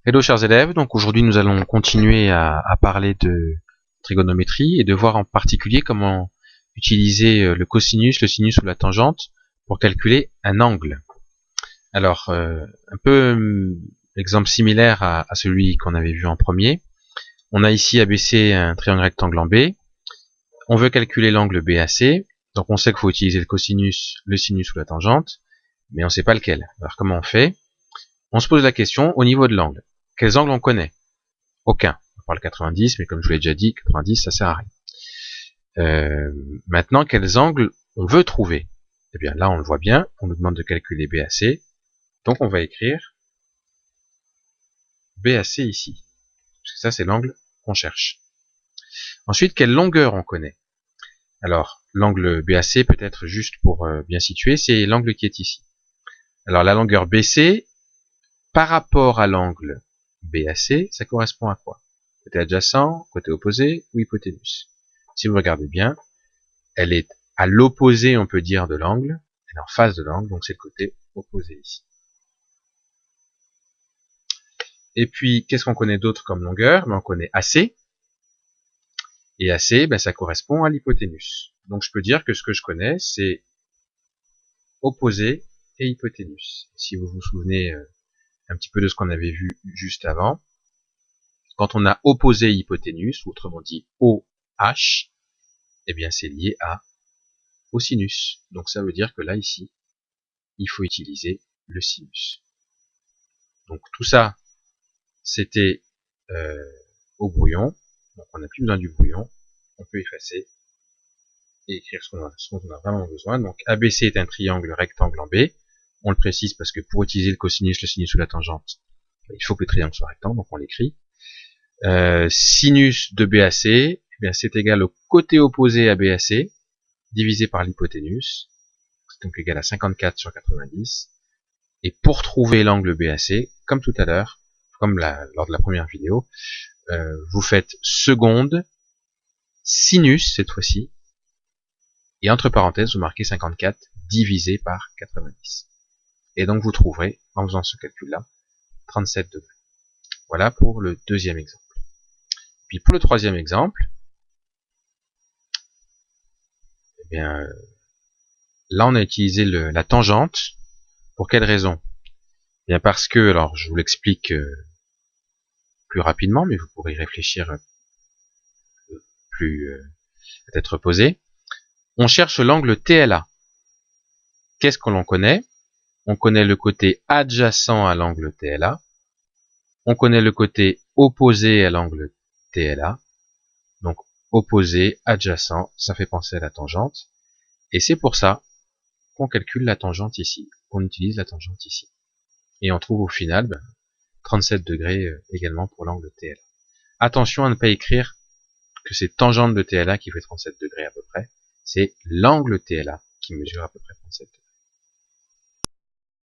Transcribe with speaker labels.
Speaker 1: Hello chers élèves, donc aujourd'hui nous allons continuer à parler de trigonométrie et de voir en particulier comment utiliser le cosinus, le sinus ou la tangente pour calculer un angle. Alors, un peu exemple similaire à celui qu'on avait vu en premier. On a ici ABC un triangle rectangle en B. On veut calculer l'angle BAC, donc on sait qu'il faut utiliser le cosinus, le sinus ou la tangente, mais on ne sait pas lequel. Alors comment on fait? On se pose la question au niveau de l'angle. Quels angles on connaît? Aucun. On parle 90, mais comme je vous l'ai déjà dit, 90 ça sert à rien. Maintenant, quels angles on veut trouver? Eh bien là on le voit bien, on nous demande de calculer BAC, donc on va écrire BAC ici, parce que ça c'est l'angle qu'on cherche. Ensuite, quelle longueur on connaît? Alors, l'angle BAC, peut-être juste pour bien situer, c'est l'angle qui est ici. Alors la longueur BC, par rapport à l'angle BAC, ça correspond à quoi? Côté adjacent, côté opposé ou hypoténuse? Si vous regardez bien, elle est à l'opposé, on peut dire, de l'angle, elle est en face de l'angle, donc c'est le côté opposé ici. Et puis, qu'est-ce qu'on connaît d'autre comme longueur? On connaît AC, et AC, ça correspond à l'hypoténuse. Donc je peux dire que ce que je connais, c'est opposé et hypoténuse. Si vous vous souvenez un petit peu de ce qu'on avait vu juste avant, quand on a opposé hypoténuse, ou autrement dit OH, eh bien c'est lié au sinus. Donc ça veut dire que là, ici, il faut utiliser le sinus. Donc tout ça, c'était au brouillon. Donc on n'a plus besoin du brouillon. On peut effacer et écrire ce qu'on a vraiment besoin. Donc ABC est un triangle rectangle en B. On le précise parce que pour utiliser le cosinus, le sinus ou la tangente, il faut que le triangle soit rectangle, donc on l'écrit. Sinus de BAC, eh bien c'est égal au côté opposé à BAC, divisé par l'hypoténuse, c'est donc égal à 54 sur 90. Et pour trouver l'angle BAC, comme tout à l'heure, comme lors de la première vidéo, vous faites seconde, sinus cette fois-ci, et entre parenthèses, vous marquez 54 divisé par 90. Et donc vous trouverez, en faisant ce calcul-là, 37 degrés. Voilà pour le deuxième exemple. Puis pour le troisième exemple, eh bien, là on a utilisé la tangente. Pour quelle raison? Eh bien parce que, alors je vous l'explique plus rapidement, mais vous pourrez y réfléchir plus peut-être posé. On cherche l'angle TLA. Qu'est-ce que l'on connaît? On connaît le côté adjacent à l'angle TLA. On connaît le côté opposé à l'angle TLA. Donc opposé, adjacent, ça fait penser à la tangente. Et c'est pour ça qu'on calcule la tangente ici, qu'on utilise la tangente ici. Et on trouve au final 37 degrés également pour l'angle TLA. Attention à ne pas écrire que c'est tangente de TLA qui fait 37 degrés à peu près. C'est l'angle TLA qui mesure à peu près 37 degrés.